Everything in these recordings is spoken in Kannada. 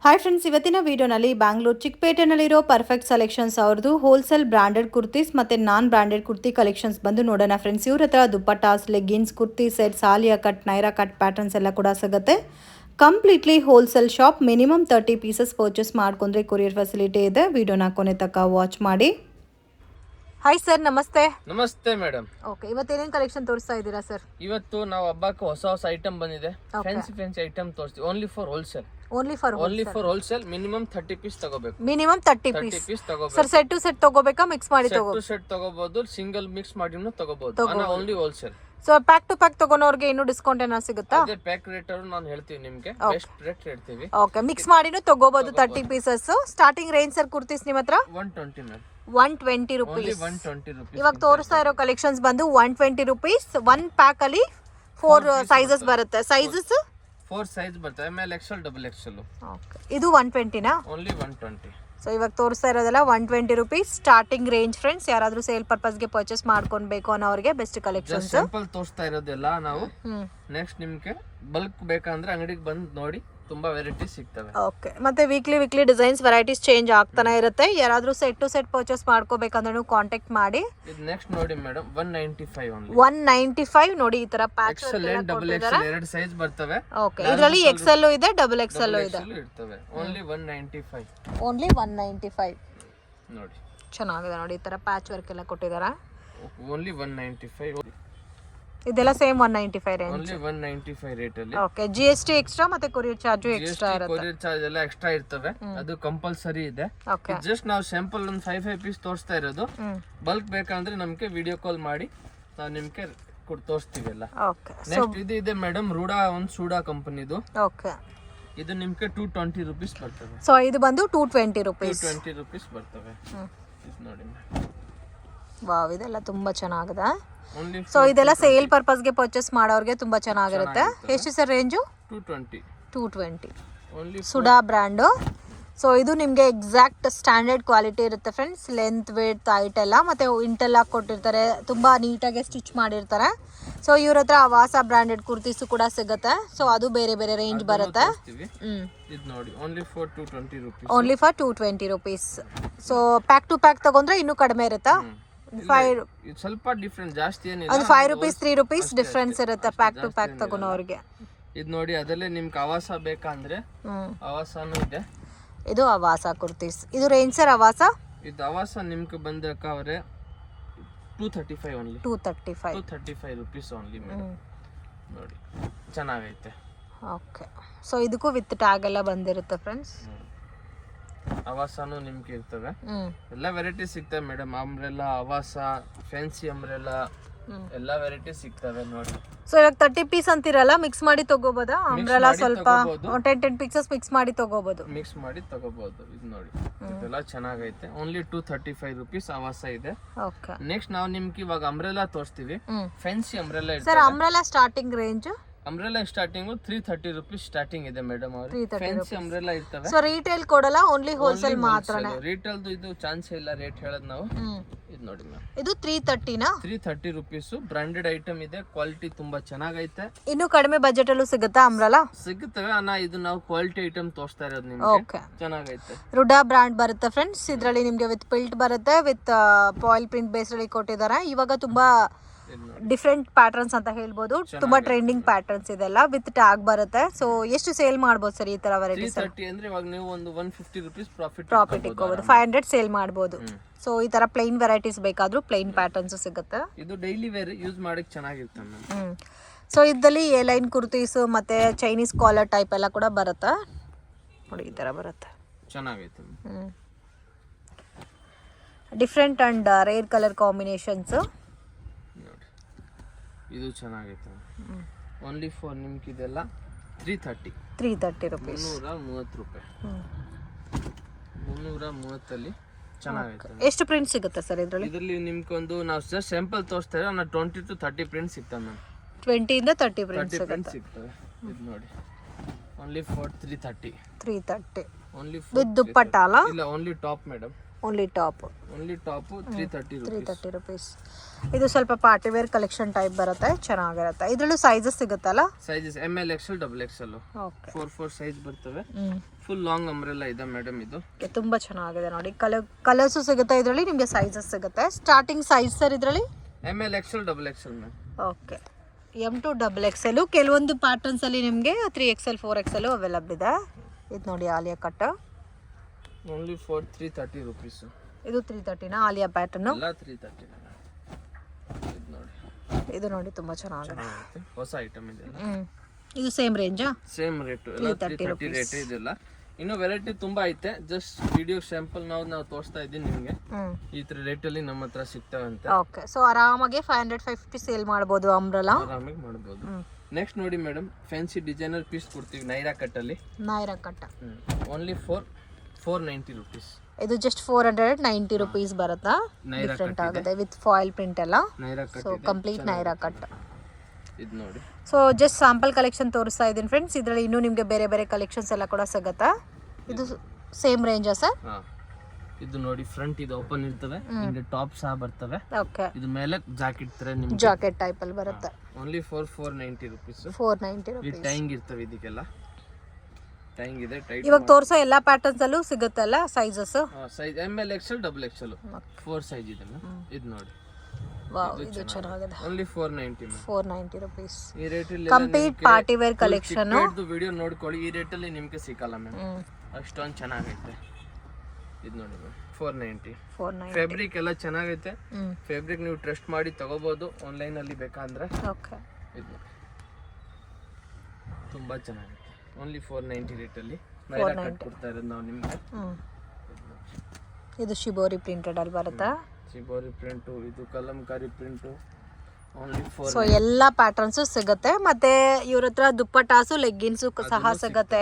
ಹಾಯ್ ಫ್ರೆಂಡ್ಸ್, ಇವತ್ತಿನ ವಿಡಿಯೋನಲ್ಲಿ ಬ್ಯಾಂಗ್ಳೂರ್ ಚಿಕ್ಕಪೇಟೆನಲ್ಲಿರೋ ಪರ್ಫೆಕ್ಟ್ ಸೆಲೆಕ್ಷನ್ಸ್ ಅವ್ರದ್ದು ಹೋಲ್ಸೇಲ್ ಬ್ರಾಂಡೆಡ್ ಕುರ್ತೀಸ್ ಮತ್ತು ನಾನ್ ಬ್ರಾಂಡೆಡ್ ಕುರ್ತಿ ಕಲೆಕ್ಷನ್ಸ್ ಬಂದು ನೋಡೋಣ ಫ್ರೆಂಡ್ಸ್. ಇವ್ರ ಹತ್ರ ದುಪ್ಪಟ್ಟಾಸ್, ಲೆಗ್ಗಿನ್ಸ್, ಕುರ್ತಿ ಸೆಟ್, ಸಾಲಿಯಾ ಕಟ್, ನೈರಾ ಕಟ್ ಪ್ಯಾಟರ್ನ್ಸ್ ಎಲ್ಲ ಕೂಡ ಸಿಗುತ್ತೆ. Completely wholesale shop. Minimum 30 pieces purchase ಮಾಡ್ಕೊಂಡ್ರೆ ಕೊರಿಯರ್ ಫೆಸಿಲಿಟಿ ಇದೆ. ವಿಡಿಯೋನ ಕೊನೆ ತನಕ ವಾಚ್ ಮಾಡಿ. ಹಾಯ್ ಸರ್, ನಮಸ್ತೆ. ನಮಸ್ತೆ ಮೇಡಮ್. ಓಕೆ, ಇವತ್ತೇನೇನು ಕಲೆಕ್ಷನ್ ತೋರಿಸ್ತಾ ಇದ್ದೀರಾ ಸರ್? ಇವತ್ತು ನಾವು ಹಬ್ಬಕ್ಕೆ ಹೊಸ ಐಟಮ್ ಬಂದಿದೆ. ಫ್ಯಾನ್ಸಿ ಐಟಮ್ ತೋರಿಸ್ತೀವಿ. Only for wholesale. Minimum 30 piece ತಗೋಬೇಕು. ಮಿನಿಮಮ್ 30 ಪೀಸ್ ತಗೋಬೇಕು ಸರ್. ಸೆಟ್ ಟು ಸೆಟ್ ತಗೋಬೇಕಾ, ಮಿಕ್ಸ್ ಮಾಡಿ ಸೆಟ್ ತಗೋಬಹುದು, ಸಿಂಗಲ್ ಮಿಕ್ಸ್ ಮಾಡಿನೂ ತಗೋಬಹುದು. Only wholesale. So pack to pack ತಗೋನೋರ್ಗೆ ಇನ್ನೂ ಡಿಸ್ಕೌಂಟ್ ಏನೋ ಸಿಗುತ್ತಾ? ಅದೇ ಪ್ಯಾಕ್ ರೇಟ್ ನಾನು ಹೇಳ್ತೀವಿ ನಿಮಗೆ, ಬೆಸ್ಟ್ ರೇಟ್ ಹೇಳ್ತೀವಿ. ಓಕೆ, ಮಿಕ್ಸ್ ಮಾಡಿನೂ ತಗೋಬಹುದು 30 pieces. Starting range sir kurtis ನಿಮ್ಮ ಹತ್ರ 120 ಮ್ಯಾಮ್. 120 ರೂಪೀಸ್. 120 ರೂಪೀಸ್. ಇವಾಗ ತೋರಿಸ್ತಾ ಇರೋ ಕಲೆಕ್ಷನ್ಸ್ ಬಂದು 120 ರೂಪೀಸ್. ಒನ್ ಪ್ಯಾಕ್ ಅಲ್ಲಿ 4 ಸೈಜಸ್ ಬರುತ್ತೆ. ಸೈಜಸ್ 4 ಸೈಜ್ ಬರ್ತವೆ. ಮೇಲೆ ಎಕ್ಸೆಲ್, ಡಬಲ್ ಎಕ್ಸೆಲ್. ಓಕೆ, ಇದು 120 ನಾ? ಓನ್ಲಿ 120. ಸೊ ಇವಾಗ ತೋರಿಸ್ತಾ ಇರೋದೆಲ್ಲ 120 ರೂಪೀಸ್ ಸ್ಟಾರ್ಟಿಂಗ್ ರೇಂಜ್ ಫ್ರೆಂಡ್ಸ್. ಯಾರಾದ್ರೂ ಸೇಲ್ ಪರ್ಪಸ್ಗೆ ಪರ್ಚೇಸ್ ಮಾಡ್ಕೊಳ್ಬೇಕು ಅನ್ನೋರಿಗೆ ಬೆಸ್ಟ್ ಕಲೆಕ್ಷನ್ಸ್. ಸಿಂಪಲ್ ತೋರಿಸ್ತಾ ಇರೋದೆಲ್ಲ ನಾವು. ನೆಕ್ಸ್ಟ್ ನಿಮ್ಗೆ ಬಲ್ಕ್ ಬೇಕಂದ್ರೆ ಅಂಗಡಿಗೆ ಬಂದು ನೋಡಿ, ತುಂಬಾ ವೆರೈಟೀಸ್ ಸಿಗ್ತವೆ. ಓಕೆ, ಮತ್ತೆ ವೀಕ್ಲಿ ಡಿಸೈನ್ಸ್ ವೆರೈಟೀಸ್ ಚೇಂಜ್ ಆಗ್ತಾನೆ ಇರುತ್ತೆ. ಯಾರಾದ್ರೂ ಸೆಟ್ ಟು ಸೆಟ್ ಪರ್ಚೇಸ್ ಮಾಡ್ಕೋಬೇಕಂದ್ರೂ ಕಾಂಟ್ಯಾಕ್ಟ್ ಮಾಡಿ. ಇದು ನೆಕ್ಸ್ಟ್ ನೋಡಿ ಮೇಡಮ್, 195 ಓನ್ಲಿ. 195 ನೋಡಿ. ಈ ತರ pack Excel and double XL ಎರಡು ಸೈಜ್ ಬರ್ತವೆ. ಓಕೆ, ಇದರಲ್ಲಿ ಎಕ್ಸೆಲ್ ಇದೆ, ಡಬಲ್ ಎಕ್ಸೆಲ್ ಇದೆ. ಇರ್ತವೆ. ಓನ್ಲಿ 195. ಓನ್ಲಿ 195 ನೋಡಿ, ಚೆನ್ನಾಗಿದೆ ನೋಡಿ. ಈ ತರ ಪ್ಯಾಚ್ ವರ್ಕ್ ಎಲ್ಲ ಕೊಟ್ಟಿದ್ದಾರೆ. ಓನ್ಲಿ 195. ಇದೆಲ್ಲ ಸೇಮ್ 195 ರೇಂಜ್. ಓನ್ಲಿ 195 ರೇಟ್ ಅಲ್ಲಿ. ಓಕೆ, ಜಿಎಸ್ಟಿ ಎಕ್ಸ್ಟ್ರಾ ಮತ್ತೆ ಕೊರಿಯರ್ ಚಾರ್ಜ್ ಎಕ್ಸ್ಟ್ರಾ ಇರುತ್ತೆ. ಕೊರಿಯರ್ ಚಾರ್ಜ್ ಎಲ್ಲ ಎಕ್ಸ್ಟ್ರಾ ಇರ್ತವೆ. ಅದು ಕಂಪಲ್ಸರಿ ಇದೆ. ಓಕೆ, ಜಸ್ಟ್ ನಾವು ಸ್ಯಾಂಪಲ್ ಒಂದು 5 ಪೀಸ್ ತೋರಿಸ್ತಾ ಇರೋದು. ಬಲ್ಕ್ ಬೇಕಂದ್ರೆ ನಮ್ಗೆ ವಿಡಿಯೋ ಕಾಲ್ ಮಾಡಿ ನಾವು ನಿಮ್ಗೆ ತೋರಿಸ್ತೀವಿ ಎಲ್ಲ. ಓಕೆ, ನೆಕ್ಸ್ಟ್ ಇದು ಇದೆ ಮೇಡಮ್, ರೂಡಾ ಒಂದು ಸೂಡಾ ಕಂಪನಿದು. ಓಕೆ, ಇದು ನಿಮ್ಗೆ 220 ರೂಪೀಸ್ ಬರ್ತವೆ. ಸೊ ಇದು ಬಂದು 220 ರೂಪೀಸ್. 220 ರೂಪೀಸ್ ಬರ್ತವೆ. ಇದು ನೋಡಿ, ವಾವ್, ಇದೆಲ್ಲ ತುಂಬಾ ಚೆನ್ನಾಗಿದೆ. ಓನ್ಲಿ ಸೊ ಇದೆಲ್ಲ ಸೇಲ್ ಪರ್ಪಸ್ಗೆ ಪರ್ಚೇಸ್ ಮಾಡೋರಿಗೆ ತುಂಬಾ ಚೆನ್ನಾಗಿರುತ್ತೆ. ಎಷ್ಟು ಸರ್ ರೇಂಜು? 220. ಓನ್ಲಿ ಸುಡಾ ಬ್ರ್ಯಾಂಡು. ಸೊ ಇದು ನಿಮಗೆ ಎಕ್ಸಾಕ್ಟ್ ಸ್ಟ್ಯಾಂಡರ್ಡ್ ಕ್ವಾಲಿಟಿ ಇರುತ್ತೆ ಫ್ರೆಂಡ್ಸ್. ಲೆಂತ್, ವೇಟ್, ಹೈಟ್ ಎಲ್ಲ ಮತ್ತೆ ಇಂಟೆಲ್ಲ ಕೊಟ್ಟಿರ್ತಾರೆ. ತುಂಬ ನೀಟಾಗಿ ಸ್ಟಿಚ್ ಮಾಡಿರ್ತಾರೆ. ಸೊ ಇವ್ರ ಹತ್ರ ವಾಸ ಬ್ರ್ಯಾಂಡೆಡ್ ಕುರ್ತೀಸು ಕೂಡ ಸಿಗುತ್ತೆ. ಸೊ ಅದು ಬೇರೆ ಬೇರೆ ರೇಂಜ್ ಬರುತ್ತೆ. ಇದು ನೋಡಿ, only for 220 rupees. Only for 220 rupees. So pack to pack ತಗೊಂಡ್ರೆ ಇನ್ನೂ ಕಡಿಮೆ ಇರುತ್ತಾ? ಸ್ವಲ್ಪ ಡಿಫ್ರೆಂಟ್, ಜಾಸ್ತಿ ಏನಿಲ್ಲ. ಅದು 5 ರೂಪೀಸ್ 3 ರೂಪೀಸ್ ಡಿಫ್ರೆನ್ಸ್ ಇರುತ್ತೆ ಪ್ಯಾಕ್ ಟು ಪ್ಯಾಕ್ ತಗೊಳೋರಿಗೆ. ಇದು ನೋಡಿ, ಅದರಲ್ಲೇ ನಿಮ್ಗೆ ಆವಾಸ ಬೇಕಂದ್ರೆ ಆವಾಸನೂ ಇದೆ. ಇದು ಆವಾಸ ಕುರ್ತೀಸ್. ಇದು ರೇಂಜ್ ಸರ್ ಆವಾಸ? ಇದು ಆವಾಸ ನಿಮ್ಗೆ ಬಂದಕ್ಕವ್ರೆ 235 ಓನ್ಲಿ. 235 rupees only madam. ನೋಡಿ, ಚೆನ್ನಾಗೈತೆ. ಓಕೆ, ಸೊ ಇದಕ್ಕೂ ವಿತ್ ಟ್ಯಾಗ್ ಎಲ್ಲ ಬಂದಿರುತ್ತೆ ಫ್ರೆಂಡ್ಸ್. ಆವಾಸನೂ ನಿಮ್ಗೆ ಇರ್ತವೆ. ಎಲ್ಲ ವೆರೈಟೀಸ್ ಸಿಗ್ತವೆ ಮೇಡಮ್. ಅಂಬ್ರೆಲ್ಲಾ, ಆವಾಸ, ಫ್ಯಾನ್ಸಿ ಅಂಬ್ರೆಲ್ಲಾ ಎಲ್ಲ ವೆರೈಟೀಸ್ ಸಿಗ್ತವೆ ನೋಡಿ. ಸೊ ಇವಾಗ 30 ಪೀಸ್ ಅಂತಿರಲ್ಲ, ಮಿಕ್ಸ್ ಮಾಡಿ ತಗೋಬೋದಾ? ಅಂಬ್ರೆಲ್ಲಾ ಸ್ವಲ್ಪ 10 ಪೀಸಸ್ ಮಿಕ್ಸ್ ಮಾಡಿ ತಗೋಬಹುದು. ಇದು ನೋಡಿ, ಇದೆಲ್ಲ ಚೆನ್ನಾಗೈತೆ. ಓನ್ಲಿ 235 ರೂಪೀಸ್ ಆವಾಸ ಇದೆ. ಓಕೆ, ನೆಕ್ಸ್ಟ್ ನಾವು ನಿಮ್ಗೆ ಇವಾಗ ಅಂಬ್ರೆಲ್ಲಾ ತೋರಿಸ್ತೀವಿ. ಫ್ಯಾನ್ಸಿ ಅಂಬ್ರೆಲ್ಲಾ ಇದೆ sir. Umbrella starting range? Umbrella starting 330 rupees starting ಇದೆ ಮೇಡಮ್. ಅವ್ರಿಗೆ ಫ್ಯಾನ್ಸಿ ಅಂಬ್ರೆಲ್ಲಾ ಇರ್ತವೆ. ಸೊ ರೀಟೇಲ್ ಕೊಡಲ್ಲ, ಓನ್ಲಿ ಹೋಲ್ಸೇಲ್ ಮಾತ್ರನೇ. ರೀಟೇಲ್ದು ಇದು ಚಾನ್ಸ್ ಇಲ್ಲ ರೇಟ್ ಹೇಳೋದು ನಾವು. ಇದು ನೋಡಿ ಮ್ಯಾಮ್, ಇದು 330 ನಾ? 330 ರೂಪೀಸ್. ಬ್ರಾಂಡೆಡ್ ಐಟಮ್ ಇದೆ, ಕ್ವಾಲಿಟಿ ತುಂಬಾ ಚೆನ್ನಾಗೈತೆ. ಇನ್ನು ಕಡಿಮೆ ಬಜೆಟ್ ಅಲ್ಲೂ ಸಿಗುತ್ತಾ ಅಂಬ್ರೆಲ್ಲಾ? ಸಿಗುತ್ತವೆ ಅಣ್ಣ. ಇದು ನಾವು ಕ್ವಾಲಿಟಿ ಐಟಮ್ ತೋರಿಸ್ತಾ ಇರೋದು ನಿಮ್ಗೆ. ಚೆನ್ನಾಗೈತೆ. ರುಡಾ ಬ್ರಾಂಡ್ ಬರುತ್ತೆ ಫ್ರೆಂಡ್ಸ್. ಇದರಲ್ಲಿ ನಿಮಗೆ ವಿತ್ ಪಿಲ್ಟ್ ಬರುತ್ತೆ, ವಿತ್ ಪಾಯಿಲ್ ಪ್ರಿಂಟ್ ಬೇಸ್ ಅಲ್ಲಿ ಕೊಟ್ಟಿದ್ದಾರೆ. ಇವಾಗ ತುಂಬಾ ಡಿಫ್ರೆಂಟ್ ಪ್ಯಾಟರ್ನ್ಸ್ ಅಂತ ಹೇಳ್ಬೋದು. ತುಂಬಾ ಟ್ರೆಂಡಿಂಗ್ ಪ್ಯಾಟರ್ನ್ಸ್ ಇದೆಲ್ಲ. ವಿತ್ ಟ್ಯಾಗ್ ಬರುತ್ತೆ. ಸೊ ಎಷ್ಟು ಸೇಲ್ ಮಾಡ್ಬೋದು ಸರ್ ಈ ತರ ವೆರೈಟೀಸ್? 330 ಅಂದ್ರೆ ಇವಾಗ ನೀವು ಒಂದು 150 ರೂಪೀಸ್ ಪ್ರಾಫಿಟ್ ಇಟ್ಕೋಬಹುದು. 500 ಸೇಲ್ ಮಾಡ್ಬೋದು. ಸೊ ಈ ತರ ಪ್ಲೈನ್ ವೆರೈಟೀಸ್ ಬೇಕಾದ್ರೂ ಪ್ಲೈನ್ ಪ್ಯಾಟರ್ನ್ಸ್ ಸಿಗುತ್ತೆ. ಇದು ಡೈಲಿ ವೇರ್ ಯೂಸ್ ಮಾಡಕ್ಕೆ ಚೆನ್ನಾಗಿರುತ್ತೆ ಮ್ಯಾಮ್. ಸೊ ಇದ್ದಲ್ಲಿ ಎ ಲೈನ್ ಕುರ್ತೀಸ್ ಮತ್ತೆ ಚೈನೀಸ್ ಕಾಲರ್ ಟೈಪ್ ಎಲ್ಲ ಕೂಡ ಬರುತ್ತೆ ನೋಡಿ. ಈ ತರ ಬರುತ್ತೆ, ಚೆನ್ನಾಗೈತೆ. Different and rare colour combinations. ಇದು ಚೆನ್ನಾಗೈತೆ. ಓನ್ಲಿ ಫಾರ್ ನಿಮ್ಗೆ ಇದೆಲ್ಲ 330 ರೂಪೀಸ್. 330 ರೂಪಾಯಿ. 330 ಅಲ್ಲಿ ಚೆನ್ನಾಗೈತೆ. ಎಷ್ಟು ಪ್ರಿಂಟ್ ಸಿಗುತ್ತೆ ಸರ್ ಇದರಲ್ಲಿ? ಇದರಲ್ಲಿ ನಿಮ್ಗೆ ಒಂದು ನಾವು ಜಸ್ಟ್ ಸ್ಯಾಂಪಲ್ ತೋರಿಸ್ತಾ ಇರೋ 20 to 30 ಪ್ರಿಂಟ್ ಸಿಗ್ತವೆ ಮ್ಯಾಮ್. 20 ಇಂದ 30 ಪ್ರಿಂಟ್ ಸಿಗ್ತವೆ. ಇದು ನೋಡಿ, ಓನ್ಲಿ ಫಾರ್ 330. ಓನ್ಲಿ ವಿತ್ ದುಪ್ಪಟ್ಟ ಅಲ್ಲ? ಇಲ್ಲ, only top madam. Only top only top 330 rupees. 330 rupees. ಇದು ಸ್ವಲ್ಪ ಪಾರ್ಟಿ ವೇರ್ ಕಲೆಕ್ಷನ್ ಟೈಪ್ ಬರುತ್ತೆ, ಚೆನ್ನಾಗಿರುತ್ತೆ. ಇದರಲ್ಲೂ ಸೈಜಸ್ ಸಿಗುತ್ತಲ್ಲ? Sizes ML XL double XL okay 4 size ಬರ್ತವೆ. ಫುಲ್ ಲಾಂಗ್ ಅಂಬ್ರೆಲ್ಲ ಇದೆ ಮೇಡಮ್ ಇದು. ತುಂಬಾ ಚೆನ್ನಾಗಿದೆ ನೋಡಿ. ಕಲರ್ಸು ಸಿಗುತ್ತೆ ಇದರಲ್ಲಿ, ನಿಮಗೆ ಸೈಜಸ್ ಸಿಗುತ್ತೆ. ಸ್ಟಾರ್ಟಿಂಗ್ ಸೈಜ್ ಸರ್ ಇದರಲ್ಲಿ ML XL double XL ma'am. Okay M to XXL. ಕೆಲವೊಂದು ಪ್ಯಾಟರ್ನ್ಸ್ ಅಲ್ಲಿ ನಿಮಗೆ 3XL 4XL ಅವೈಲಬಲ್ ಇದೆ. ಇದು ನೋಡಿ Alia cut, only for 330 rupees. ಇದು 330 ನಾ ಆಲಿಯಾ ಪ್ಯಾಟರ್ನ್? ಎಲ್ಲ 330. ಇದು ನೋಡಿ, ಇದು ನೋಡಿ ತುಂಬಾ ಚೆನ್ನಾಗಿದೆ, ಹೊಸ ಐಟಮ್ ಇದೆ. ಇದು ಸೇಮ್ ರೇಂಜಾ? ಸೇಮ್ ರೇಟ್ ಎಲ್ಲ 330 ರೇಟ್ ಇದೆಲ್ಲ. ಇನ್ನು ವೆರೈಟಿ ತುಂಬಾ ಐತೆ, ಜಸ್ಟ್ ವಿಡಿಯೋ ಸ್ಯಾಂಪಲ್ ನಾವು ತೋರಿಸ್ತಾ ಇದ್ದೀನಿ ನಿಮಗೆ. ಈ ತರ ರೇಟ್ ಅಲ್ಲಿ ನಮ್ಮ ಹತ್ರ ಸಿಗ್ತವೆ ಅಂತ. ಓಕೆ, ಸೊ ಆರಾಮಾಗಿ 500-550 ಸೇಲ್ ಮಾಡಬಹುದು ಅಂಬ್ರೆಲಾ, ಆರಾಮಾಗಿ ಮಾಡಬಹುದು. ನೆಕ್ಸ್ಟ್ ನೋಡಿ ಮೇಡಮ್, ಫ್ಯಾನ್ಸಿ ಡಿಸೈನರ್ ಪೀಸ್ ಕೊಡ್ತೀವಿ ನೈರಾ ಕಟ್ ಅಲ್ಲಿ. Naira cut only 490 rupees. ಇದು ಜಸ್ಟ್ 490 ರುಪೀಸ್ ಬರುತ್ತಾ? ಡಿಫರೆಂಟ್ ಆಗಿದೆ ವಿತ್ ಫಾಯಿಲ್ ಪ್ರಿಂಟ್ ಎಲ್ಲ. Naira cut, so complete Naira cut. ಇದು ನೋಡಿ, ಸೊ ಜಸ್ಟ್ ಸ್ಯಾಂಪಲ್ ಕಲೆಕ್ಷನ್ ತೋರಿಸ್ತಾ ಇದ್ದೀನಿ ಫ್ರೆಂಡ್ಸ್. ಇದರಲ್ಲಿ ಇನ್ನೂ ನಿಮಗೆ ಬೇರೆ ಬೇರೆ ಕಲೆಕ್ಷನ್ಸ್ ಎಲ್ಲ ಕೂಡ ಸಿಗುತ್ತಾ? ಇದು ಸೇಮ್ ರೇಂಜಾ ಸರ್? ಇದು ನೋಡಿ, ಫ್ರಂಟ್ ಇದು ಓಪನ್ ಇರ್ತವೆ, ಹಿಂಗೆ ಟಾಪ್ ಸಹ ಬರ್ತವೆ. ಓಕೆ, ಇದು ಮೇಲೆ ಜಾಕೆಟ್ ತರ ನಿಮಗೆ ಜಾಕೆಟ್ ಟೈಪ್ ಅಲ್ಲಿ ಬರುತ್ತೆ. Only 490 rupees. 490 ಈ ರುಪೀಸ್. ಟೈಂಗ್ ಇರ್ತವೆ, ಇದಕ್ಕೆಲ್ಲ ಟೈಂಗ್ ಇದೆ. ಟೈಟ್ ಇವಾಗ ತೋರಿಸೋ ಎಲ್ಲಾ ಪ್ಯಾಟರ್ನ್ಸ್ ಅಲ್ಲೂ ಸಿಗುತ್ತಲ್ಲ sizes? Size ML XL double XL 4 size ಇದೆ. ಇದು ನೋಡಿ, ವಾವ್, ಇದು ಚೆನ್ನಾಗಿದೆ. Only 490 490 rupees. ಈ ರೇಟ್ ಅಲ್ಲಿ ಕಂಪ್ಲೀಟ್ ಪಾರ್ಟಿ ವೇರ್ ಕಲೆಕ್ಷನ್. ಇದು ವಿಡಿಯೋ ನೋಡ್ಕೊಳ್ಳಿ, ಈ ರೇಟ್ ಅಲ್ಲಿ ನಿಮಗೆ ಸಿಗಲ್ಲ ಮ್ಯಾಮ್, ಅಷ್ಟೊಂದು ಚೆನ್ನಾಗೈತೆ. ಇದು ನೋಡಿ ಮ್ಯಾಮ್, 490. ಫ್ಯಾಬ್ರಿಕ್ ಎಲ್ಲ ಚೆನ್ನಾಗೈತೆ. ಫ್ಯಾಬ್ರಿಕ್ ನೀವು ಟ್ರಸ್ಟ್ ಮಾಡಿ ತಗೋಬಹುದು ಆನ್ಲೈನ್ ಅಲ್ಲಿ ಬೇಕಂದ್ರೆ. ಓಕೆ, ಇದು ತುಂಬಾ ಚೆನ್ನಾಗೈತೆ. ಓನ್ಲಿ 490 ರೇಟ್ ಅಲ್ಲಿ ನೈರಾ ಕಟ್ ಕೊಡ್ತಾ ಇರೋದು ನಾವು ನಿಮಗೆ. ಇದು ಶಿಬೋರಿ ಪ್ರಿಂಟೆಡ್ ಅಲ್ಲಿ ಬರುತ್ತಾ? ಶಿಬೋರಿ ಪ್ರಿಂಟ್, ಇದು ಕಲಂಕಾರಿ ಪ್ರಿಂಟ್. ಓನ್ಲಿ 4. ಸೊ ಎಲ್ಲ ಪ್ಯಾಟರ್ನ್ಸ್ ಸಿಗುತ್ತೆ. ಮತ್ತೆ ಇವ್ರ ಹತ್ರ ದುಪ್ಪಟಾಸು, ಲೆಗ್ಗಿನ್ಸು ಸಹ ಸಿಗುತ್ತೆ.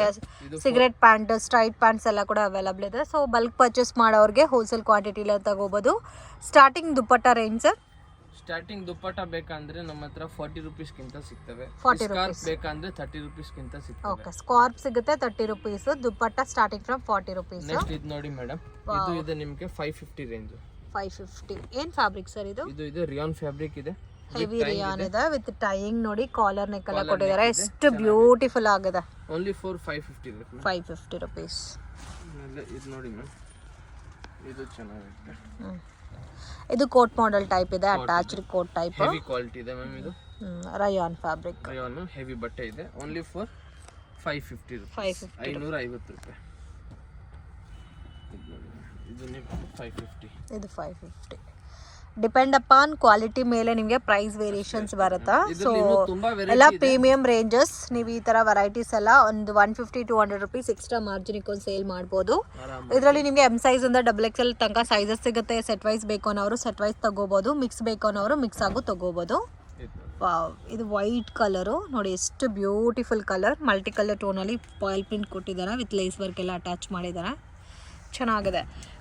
ಸಿಗರೆಟ್ ಪ್ಯಾಂಟ್, ಸ್ಟ್ರೈಟ್ ಪ್ಯಾಂಟ್ಸ್ ಎಲ್ಲ ಕೂಡ ಅವೈಲಬಲ್ ಇದೆ. ಸೊ ಬಲ್ಕ್ ಪರ್ಚೇಸ್ ಮಾಡೋರಿಗೆ ಹೋಲ್ಸೇಲ್ ಕ್ವಾಂಟಿಟಿಲಿ ತಗೋಬಹುದು. ಸ್ಟಾರ್ಟಿಂಗ್ ದುಪ್ಪಟ್ಟ ರೇಂಜ್ ಸರ್? ಸ್ಟಾರ್ಟಿಂಗ್ ದುಪ್ಪಟ್ಟ ಬೇಕಂದ್ರೆ ನಮ್ಮ ಹತ್ರ 40 ರುಪೀಸ್ ಗಿಂತ ಸಿಗ್ತವೆ. 40 ಸ್ಕಾರ್ಫ್ ಬೇಕಂದ್ರೆ 30 ರುಪೀಸ್ ಗಿಂತ ಸಿಗ್ತವೆ. ಓಕೆ, ಸ್ಕಾರ್ಫ್ ಸಿಗುತ್ತೆ 30 rupees. Dupatta starting from 40 rupees. Next ಇದು ನೋಡಿ ಮೇಡಮ್, ಇದು ಇದೆ ನಿಮಗೆ 550 ರೇಂಜ್. 550. ಏನ್ ಫ್ಯಾಬ್ರಿಕ್ ಸರ್ ಇದು? ಇದು ರಿಯಾನ್ ಫ್ಯಾಬ್ರಿಕ್ ಇದೆ, ಹೆವಿ ರಿಯಾನ್ ಇದೆ ವಿತ್ ಟೈಯಿಂಗ್. ನೋಡಿ ಕಾಲರ್ ನೆಕ್ ಎಲ್ಲ ಕೊಟ್ಟಿದ್ದಾರೆ, ಎಷ್ಟು ಬ್ಯೂಟಿಫುಲ್ ಆಗಿದೆ. Only 550 rate. 550 ರುಪೀಸ್. ಇದು ನೋಡಿ ಮ್ಯಾಮ್, ಇದು ಚೆನ್ನಾಗಿದೆ. ಇದು ಕೋಟ್ ಮಾಡೆಲ್ ಟೈಪ್ ಇದೆ, attached coat type. Heavy quality ಇದೆ ಮ್ಯಾಮ್. ಇದು ರಯಾನ್ ಫ್ಯಾಬ್ರಿಕ್, ರಯಾನ್ ಹೆವಿ ಬಟ್ಟೆ ಇದೆ. ಓನ್ಲಿ 550 ರುಪೀಸ್, 550 ರೂಪಾಯಿ. ಇದು ನಿಮಗೆ 550. ಇದು 550. ಡಿಪೆಂಡ್ ಅಪಾನ್ ಕ್ವಾಲಿಟಿ ಮೇಲೆ ನಿಮಗೆ ಪ್ರೈಸ್ ವೇರಿಯೇಷನ್ಸ್ ಬರುತ್ತಾ. ಸೊ ಎಲ್ಲ ಪ್ರೀಮಿಯಂ ರೇಂಜಸ್. ನೀವು ಈ ತರ ವೆರೈಟೀಸ್ ಎಲ್ಲ ಒಂದು 150-200 ರುಪೀಸ್ ಎಕ್ಸ್ಟ್ರಾ ಮಾರ್ಜಿನ್ ಇಟ್ಕೊಂಡು ಸೇಲ್ ಮಾಡ್ಬೋದು. ಇದರಲ್ಲಿ ನಿಮಗೆ M ಸೈಜ್ ಇಂದ XXL ತನಕ ಸೈಜಸ್ ಸಿಗುತ್ತೆ. ಸೆಟ್ ವೈಸ್ ಬೇಕು ಅನ್ನೋರು ಸೆಟ್ ವೈಸ್ ತಗೋಬಹುದು, ಮಿಕ್ಸ್ ಬೇಕು ಅನ್ನೋರು ಮಿಕ್ಸ್ ಆಗು ತಗೋಬಹುದು. ವಾವ್, ಇದು ವೈಟ್ ಕಲರು ನೋಡಿ, ಎಷ್ಟು beautiful colour. Multi colour ಟೋನಲ್ಲಿ ಪಾಯಿಲ್ print ಕೊಟ್ಟಿದ್ದಾರೆ, ವಿತ್ ಲೇಸ್ ವರ್ಕ್ ಎಲ್ಲ ಅಟ್ಯಾಚ್ ಮಾಡಿದ್ದಾರೆ, ಚೆನ್ನಾಗಿದೆ.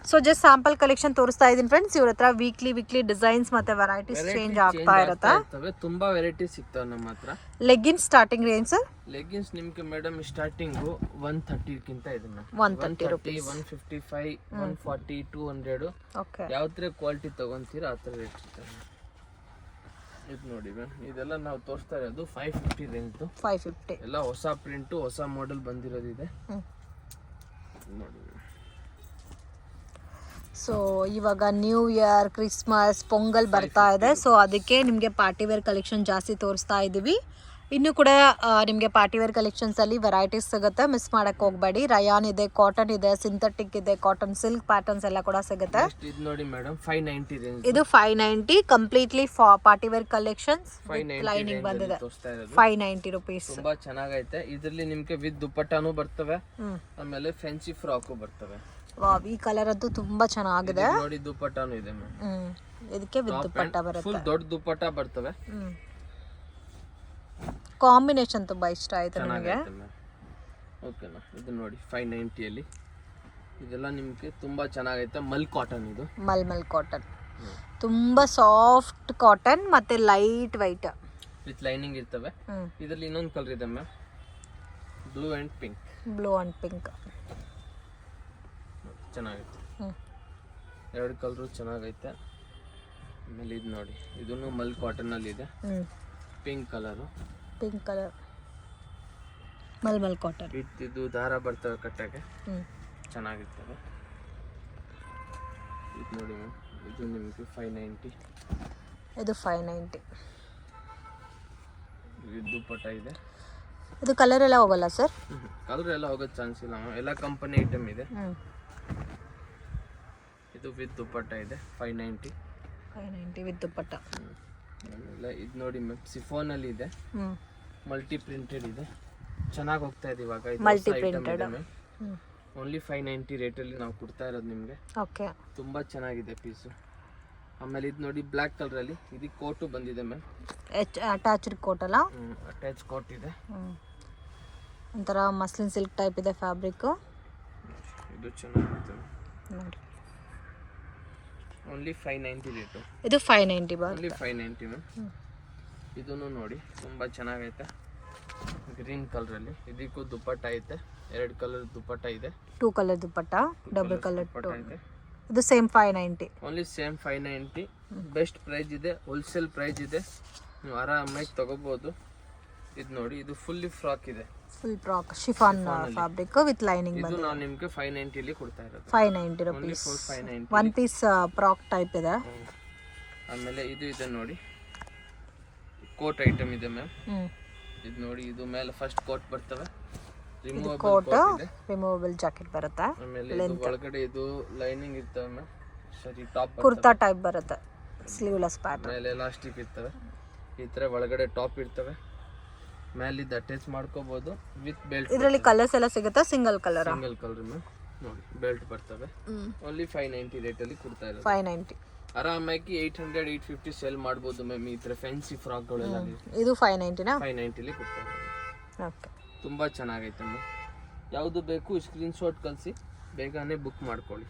ಸೊ ಜಸ್ಟ್ ಸ್ಯಾಂಪಲ್ ಕಲೆಕ್ಷನ್ ತೋರಿಸ್ತಾ ಇದ್ದೀನಿ ಫ್ರೆಂಡ್ಸ್. ಇವ್ರ ಹತ್ರ ವೀಕ್ಲಿ ಡಿಸೈನ್ಸ್ ಮತ್ತೆ ವೆರೈಟೀಸ್ ಚೇಂಜ್ ಆಗ್ತಾ ಇರುತ್ತೆ. ತುಂಬಾ ವೆರೈಟಿ ಸಿಗ್ತಾವೆ ನಮ್ಮ ಹತ್ರ. Leggings starting range sir? Leggings ನಿಮ್ಗೆ ಮೇಡಮ್ ಸ್ಟಾರ್ಟಿಂಗ್ 130 ಗಿಂತ ಇದೆ ಮ್ಯಾಮ್. 130 ರುಪೀಸ್, 155, 140, 200. ಓಕೆ, ಯಾವ ತರ ಕ್ವಾಲಿಟಿ ತಗೊಂತೀರಾ ಆ ತರ ರೇಟ್ ಸಿಗ್ತದೆ. ಇದು ನೋಡಿ ಮ್ಯಾಮ್, ಇದೆಲ್ಲ ನಾವು ತೋರಿಸ್ತಾ ಇರೋದು 550 ರೇಂಜ್. 550 ಎಲ್ಲ ಹೊಸ ಪ್ರಿಂಟ್, ಹೊಸ ಮಾಡೆಲ್ ಬಂದಿರೋದಿದೆ ನೋಡಿ. ಸೊ ಇವಾಗ ನ್ಯೂ ಇಯರ್, ಕ್ರಿಸ್ಮಸ್, ಪೊಂಗಲ್ ಬರ್ತಾ ಇದೆ. ಸೊ ಅದಕ್ಕೆ ನಿಮಗೆ ಪಾರ್ಟಿ ವೇರ್ ಕಲೆಕ್ಷನ್ ಜಾಸ್ತಿ ತೋರಿಸ್ತಾ ಇದ್ದೀವಿ. ಇನ್ನು ಕೂಡ ನಿಮಗೆ ಪಾರ್ಟಿ ವೇರ್ ಕಲೆಕ್ಷನ್ಸ್ ಅಲ್ಲಿ ವೆರೈಟೀಸ್ ಸಿಗುತ್ತೆ, ಮಿಸ್ ಮಾಡಕ್ ಹೋಗಬೇಡಿ. ರಯಾನ್ ಇದೆ, ಕಾಟನ್ ಇದೆ, ಸಿಂಥೆಟಿಕ್ ಇದೆ, ಕಾಟನ್ ಸಿಲ್ಕ್ ಪ್ಯಾಟರ್ನ್ಸ್ ಎಲ್ಲ ಕೂಡ ಸಿಗುತ್ತೆ. ಇದು ನೋಡಿ ಮೇಡಮ್, 590 ರೇಂಜ್. ಇದು 590 completely party wear collections. Lining ಬಂದಿದೆ, 590 ರುಪೀಸ್. ತುಂಬಾ ಚೆನ್ನಾಗೈತೆ. ಇದರಲ್ಲಿ ನಿಮ್ಗೆ ವಿತ್ ದುಪ್ಪಟ್ಟಾನು ಬರ್ತವೆ, ಆಮೇಲೆ ಫ್ಯಾನ್ಸಿ ಫ್ರಾಕು ಬರ್ತವೆ. ವಾವ್, ಈ ಕಲರ್ ಅಂತೂ ತುಂಬಾ ಚೆನ್ನಾಗಿದೆ ನೋಡಿ. ದುಪ್ಪಟ್ಟಾನು ಇದೆ ಮ್ಯಾಮ್, ಇದಕ್ಕೆ ವಿತ್ ದುಪ್ಪಟ್ಟ ಬರುತ್ತೆ. ಫುಲ್ ದೊಡ್ಡ ದುಪ್ಪಟ್ಟ ಬರ್ತವೆ. ಕಾಂಬಿನೇಷನ್ ತುಂಬಾ ಇಷ್ಟ ಆಯ್ತು ನನಗೆ. ಓಕೆನಾ, ಇದು ನೋಡಿ 590 ಅಲ್ಲಿ. ಇದೆಲ್ಲ ನಿಮ್ಗೆ ತುಂಬಾ ಚೆನ್ನಾಗೈತೆ. ಮಲ್ ಕಾಟನ್, ಇದು ಮಲ್ ಕಾಟನ್, ತುಂಬಾ ಸಾಫ್ಟ್ ಕಾಟನ್ ಮತ್ತೆ ಲೈಟ್ ವೈಟ್ ವಿತ್ ಲೈನಿಂಗ್ ಇರ್ತವೆ. ಇದರಲ್ಲಿ ಇನ್ನೊಂದು ಕಲರ್ ಇದೆ ma'am, blue and pink. Blue and pink ಚೆನ್ನಾಗಿತ್ತು. ಎರಡು ಕಲರು ಚೆನ್ನಾಗೈತೆ. ಆಮೇಲೆ ಇದು ನೋಡಿ, ಇದನ್ನು ಮಲ್ ಕಾಟನಲ್ಲಿ ಇದೆ. Pink colour, pink colour mulmul cotton. ಇದು ದಾರ ಬರ್ತವೆ ಕಟ್ಟಕ್ಕೆ, ಚೆನ್ನಾಗಿರ್ತವೆ. ಇದು ನೋಡಿ ಮ್ಯಾಮ್, ಇದು ನಿಮಗೆ 590. ಇದು 590. ಇದು ದುಪ್ಪಟ್ಟ ಇದೆ. ಇದು ಕಲರ್ ಎಲ್ಲ ಹೋಗಲ್ಲ ಸರ್? ಕಲರ್ ಎಲ್ಲ ಹೋಗೋ ಚಾನ್ಸ್ ಇಲ್ಲ, ಎಲ್ಲ ಕಂಪನಿ ಐಟಮ್ ಇದೆ. ಇದು ವಿತ್ ದುಪ್ಪಟ್ಟ ಇದೆ 590 ವಿತ್ ದುಪ್ಪಟ್ಟ. ಆಮೇಲೆ ಇದು ನೋಡಿ ಮ್ಯಾಮ್, ಸಿಫೋನಲ್ಲಿ ಇದೆ, ಮಲ್ಟಿ ಪ್ರಿಂಟೆಡ್ ಇದೆ, ಚೆನ್ನಾಗಿ ಹೋಗ್ತಾ ಇದೆ ಇವಾಗ. ಮಲ್ಟಿ ಪ್ರಿಂಟೆಡ್ ಓನ್ಲಿ 590 ರೇಟಲ್ಲಿ ನಾವು ಕೊಡ್ತಾ ಇರೋದು ನಿಮಗೆ. ಓಕೆ, ತುಂಬ ಚೆನ್ನಾಗಿದೆ ಪೀಸು. ಆಮೇಲೆ ಇದು ನೋಡಿ ಬ್ಲ್ಯಾಕ್ ಕಲರಲ್ಲಿ, ಇದು ಕೋಟು ಬಂದಿದೆ ಮ್ಯಾಮ್, ಅಟ್ಯಾಚ್ಡ್ ಕೋಟ್ ಅಲ್ಲ? ಅಟ್ಯಾಚ್ ಕೋಟ್ ಇದೆ. ಒಂಥರ ಮಸ್ಲಿನ್ ಸಿಲ್ಕ್ ಟೈಪ್ ಇದೆ ಫ್ಯಾಬ್ರಿಕ್. ಇದು ಚೆನ್ನಾಗಿರುತ್ತೆ ನೋಡಿ. Only 590 rate. ಇದು 590 ಓನ್ಲಿ 590 ಮ್ಯಾಮ್. ಇದನ್ನು ನೋಡಿ ತುಂಬ ಚೆನ್ನಾಗೈತೆ, ಗ್ರೀನ್ ಕಲರಲ್ಲಿ. ಇದಕ್ಕೂ ದುಪ್ಪಟ್ಟ ಐತೆ, 2 ಕಲರ್ ದುಪ್ಪಟ್ಟ ಇದೆ. 2 colour dupatta, double colour dupatta ಇದೆ. ಇದು same 590. Only same 590. Best price ಇದೆ, ಹೋಲ್ಸೇಲ್ ಪ್ರೈಸ್ ಇದೆ, ನೀವು ಆರಾಮಾಗಿ ತಗೋಬಹುದು. ಇದು ನೋಡಿ, ಇದು ಫುಲ್ಲಿ ಫ್ರಾಕ್ ಇದೆ, full frock chiffon fabric with lining. ಇದು ನಾನು ನಿಮಗೆ 590 ಅಲ್ಲಿ ಕೊಡ್ತಾ ಇರೋದು. 590 rupees. 590. One piece frock type ಇದೆ. ಆಮೇಲೆ ಇದು ಇದೆ ನೋಡಿ, ಕೋಟ್ ಐಟಮ್ ಇದೆ ಮ್ಯಾಮ್. ಇದು ನೋಡಿ, ಇದು ಮೇಲೆ ಫಸ್ಟ್ ಕೋಟ್ ಬರ್ತವೆ, ರಿಮೂವಬಲ್ ಕೋಟ್ ಇದೆ, ರಿಮೂವಬಲ್ ಜಾಕೆಟ್ ಬರುತ್ತೆ. ಆಮೇಲೆ ಇದು ಒಳಗಡೆ ಇದು ಲೈನಿಂಗ್ ಇರ್ತವೆ ಮ್ಯಾಮ್. ಸರಿ, ಟಾಪ್ ಕುರ್ತಾ ಟೈಪ್ ಬರುತ್ತೆ, ಸ್ಲೀವ್ಲೆಸ್ ಪ್ಯಾಟರ್ನ್. ಮೇಲೆ ಎಲಾಸ್ಟಿಕ್ ಇರ್ತವೆ, ಈ ತರ ಒಳಗಡೆ ಟಾಪ್ ಇರ್ತವೆ, ಮೇಲೆ ಇದು ಅಟ್ಯಾಚ್ ಮಾಡ್ಕೋಬಹುದು ವಿತ್ ಬೆಲ್ಟ್. ಇದರಲ್ಲಿ ಕಲರ್ಸ್ ಎಲ್ಲ ಸಿಗುತ್ತಾ? Single colour? Single colour ma'am. ನೋಡಿ, ಬೆಲ್ಟ್ ಬರ್ತವೆ. ಓನ್ಲಿ 590 ರೇಟಲ್ಲಿ ಕೊಡ್ತಾ ಇರೋದು. 590. ಆರಾಮಾಗಿ 800 850 ಸೆಲ್ ಮಾಡ್ಬೋದು ಮ್ಯಾಮ್. ಈ ತರ ಫ್ಯಾನ್ಸಿ ಫ್ರಾಕ್ಗಳೆಲ್ಲ ಇದು 590 ನಾ? 590 ಅಲ್ಲಿ ಕೊಡ್ತಾ ಇರೋದು. ಓಕೆ, ತುಂಬಾ ಚೆನ್ನಾಗೈತೆ ಮ್ಯಾಮ್. ಯಾವುದು ಬೇಕು ಸ್ಕ್ರೀನ್ ಶಾಟ್ ಕಳಿಸಿ, ಬೇಗನೆ ಬುಕ್ ಮಾಡ್ಕೊಳ್ಳಿ.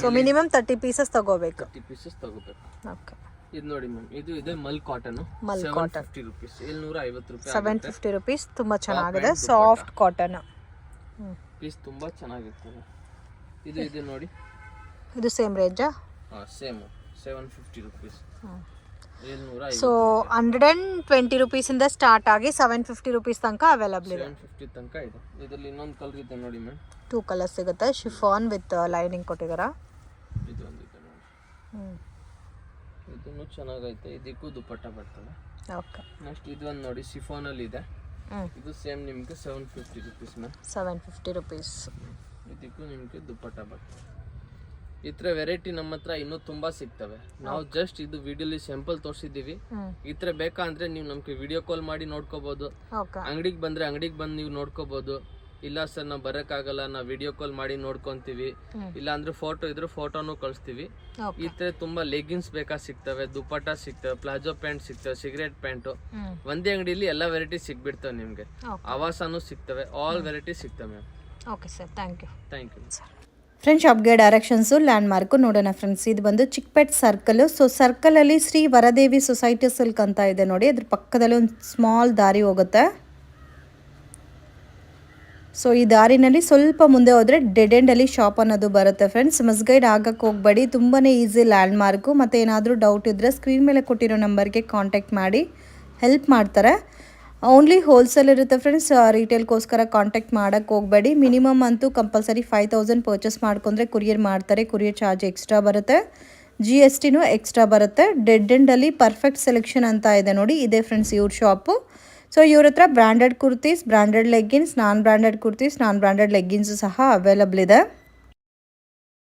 ಸೊ ಮಿನಿಮಮ್ 30 ಪೀಸಸ್ ತಗೋಬೇಕು. 30 ಪೀಸಸ್ ತಗೋಬೇಕು. ಓಕೆ, ಇದು ನೋಡಿ ಮ್ಯಾಮ್, ಇದು ಇದೆ ಮಲ್ ಕಾಟನ್, ಮಲ್ ಕಾಟನ್ 750 ರೂಪೀಸ್, 750 ರೂಪಾಯಿ. 750 rupees. ತುಂಬಾ ಚೆನ್ನಾಗಿದೆ, ಸಾಫ್ಟ್ ಕಾಟನ್ ಪೀಸ್ ತುಂಬಾ ಚೆನ್ನಾಗಿರ್ತದೆ. ಇದು ಇದೆ ನೋಡಿ, ಇದು ಸೇಮ್ ರೇಂಜಾ? Same 750 rupees. 750. ಸೊ 120 rupees ಇಂದ ಸ್ಟಾರ್ಟ್ ಆಗಿ 750 rupees ತನಕ ಅವೈಲಬಲ್ ಇದೆ. 750 ತನಕ ಇದೆ. ಇದರಲ್ಲಿ ಇನ್ನೊಂದು ಕಲರ್ ಇದೆ ನೋಡಿ ಮ್ಯಾಮ್, 2 ಕಲರ್ಸ್ ಸಿಗುತ್ತೆ. ಶಿಫಾನ್ ವಿತ್ ಲೈನಿಂಗ್ ಕೊಟ್ಟಿದ್ದಾರೆ. ಇದು ಒಂದಿದೆ ನೋಡಿ, ಇದನ್ನು ಚೆನ್ನಾಗೈತೆ, ಇದಕ್ಕೂ ದುಪ್ಪಟ್ಟ ಬರ್ತದೆ. ಓಕೆ, ನೆಕ್ಸ್ಟ್ ಇದು ಒಂದು ನೋಡಿ, ಸಿಫಾನ್ ಅಲ್ಲಿ ಇದೆ. ಇದು ಸೇಮ್ ನಿಮಗೆ 750 ರೂಪೀಸ್ ಮ್ಯಾಮ್. 750 rupees. ಇದಕ್ಕೂ ನಿಮಗೆ ದುಪ್ಪಟ್ಟ ಬರ್ತದೆ. ಈ ಥರ ವೆರೈಟಿ ನಮ್ಮ ಹತ್ರ ಇನ್ನೂ ತುಂಬಾ ಸಿಗ್ತವೆ. ನಾವು ಜಸ್ಟ್ ಇದು ವಿಡಿಯೋಲಿ ಸ್ಯಾಂಪಲ್ ತೋರಿಸಿದ್ದೀವಿ. ಈ ಥರ ಬೇಕಾ ಅಂದ್ರೆ ನೀವು ನಮ್ಗೆ ವಿಡಿಯೋ ಕಾಲ್ ಮಾಡಿ ನೋಡ್ಕೋಬಹುದು. ಅಂಗಡಿಗೆ ಬಂದ್ರೆ ಅಂಗಡಿಗೆ ಬಂದು ನೀವು ನೋಡ್ಕೋಬಹುದು. ಇಲ್ಲ ಸರ್ ನಾವು ಬರೋಕ್ಕಾಗಲ್ಲ, ನಾವು ವಿಡಿಯೋ ಕಾಲ್ ಮಾಡಿ ನೋಡ್ಕೊಂತೀವಿ, ಇಲ್ಲ ಅಂದ್ರೆ ಫೋಟೋ ಇದ್ರೆ ಫೋಟೋನು ಕಳಿಸ್ತೀವಿ. ಈ ತರ ತುಂಬಾ ಲೆಗಿನ್ಸ್ ಬೇಕಾ ಸಿಗ್ತವೆ, ದುಪ್ಪಟ್ಟ ಸಿಗ್ತವೆ, ಪ್ಲಾಜೋ ಪ್ಯಾಂಟ್ ಸಿಗ್ತವೆ, ಸಿಗರೇಟ್ ಪ್ಯಾಂಟ್. ಒಂದೇ ಅಂಗಡಿಯಲ್ಲಿ ಎಲ್ಲ ವೆರೈಟಿ ಸಿಗ್ಬಿಡ್ತವೆ ನಿಮ್ಗೆ. ಆವಾಸನೂ ಸಿಗ್ತವೆ, ಆಲ್ ವೆರೈಟಿ ಸಿಗ್ತವೆ ma'am. Okay sir, thank you. Thank you sir. Friends, ಶಾಪ್ಗೆ ಡೈರೆಕ್ಷನ್ಸು ಲ್ಯಾಂಡ್ ಮಾರ್ಕು ನೋಡೋಣ ಫ್ರೆಂಡ್ಸ್. ಇದು ಬಂದು ಚಿಕ್ಕಪೇಟ್ ಸರ್ಕಲ್. ಸೊ ಸರ್ಕಲಲ್ಲಿ ಶ್ರೀ ವರದೇವಿ ಸೊಸೈಟಿ ಸಿಲ್ಕ್ ಅಂತ ಇದೆ ನೋಡಿ, ಅದ್ರ ಪಕ್ಕದಲ್ಲಿ ಒಂದು ಸ್ಮಾಲ್ ದಾರಿ ಹೋಗುತ್ತೆ. ಸೊ ಈ ದಾರಿನಲ್ಲಿ ಸ್ವಲ್ಪ ಮುಂದೆ ಹೋದರೆ ಡೆಡ್ ಎಂಡಲ್ಲಿ ಶಾಪ್ ಅನ್ನೋದು ಬರುತ್ತೆ ಫ್ರೆಂಡ್ಸ್. ಮಿಸ್ಗೈಡ್ ಆಗಕ್ಕೆ ಹೋಗಬೇಡಿ, ತುಂಬಾ ಈಸಿ ಲ್ಯಾಂಡ್ ಮಾರ್ಕು. ಮತ್ತು ಏನಾದರೂ ಡೌಟ್ ಇದ್ದರೆ ಸ್ಕ್ರೀನ್ ಮೇಲೆ ಕೊಟ್ಟಿರೋ ನಂಬರ್ಗೆ ಕಾಂಟ್ಯಾಕ್ಟ್ ಮಾಡಿ ಹೆಲ್ಪ್ ಮಾಡ್ತಾರೆ. ಓನ್ಲಿ ಹೋಲ್ಸೇಲ್ ಇರುತ್ತೆ ಫ್ರೆಂಡ್ಸ್, ರೀಟೇಲ್ಗೋಸ್ಕರ ಕಾಂಟ್ಯಾಕ್ಟ್ ಮಾಡೋಕ್ಕೆ ಹೋಗಬೇಡಿ. ಮಿನಿಮಮ್ ಅಂತೂ ಕಂಪಲ್ಸರಿ 5000 ಪರ್ಚೇಸ್ ಮಾಡ್ಕೊಂಡ್ರೆ ಕೊರಿಯರ್ ಮಾಡ್ತಾರೆ. ಕೊರಿಯರ್ ಚಾರ್ಜ್ ಎಕ್ಸ್ಟ್ರಾ ಬರುತ್ತೆ, GSTನೂ ಎಕ್ಸ್ಟ್ರಾ ಬರುತ್ತೆ. ಡೆಡ್ ಎಂಡಲ್ಲಿ ಪರ್ಫೆಕ್ಟ್ ಸೆಲೆಕ್ಷನ್ ಅಂತ ಇದೆ ನೋಡಿ, ಇದೆ ಫ್ರೆಂಡ್ಸ್ ಇವ್ರ ಶಾಪು. ಸೊ ಇವ್ರ ಹತ್ರ ಬ್ರ್ಯಾಂಡೆಡ್ ಕುರ್ತೀಸ್, ಬ್ರ್ಯಾಂಡೆಡ್ ಲೆಗ್ಗಿನ್ಸ್, ನಾನ್ ಬ್ರ್ಯಾಂಡೆಡ್ ಕುರ್ತೀಸ್, ನಾನ್ ಬ್ರ್ಯಾಂಡೆಡ್ ಲೆಗ್ಗಿನ್ಸು ಸಹ ಅವೈಲಬಲ್ ಇದೆ.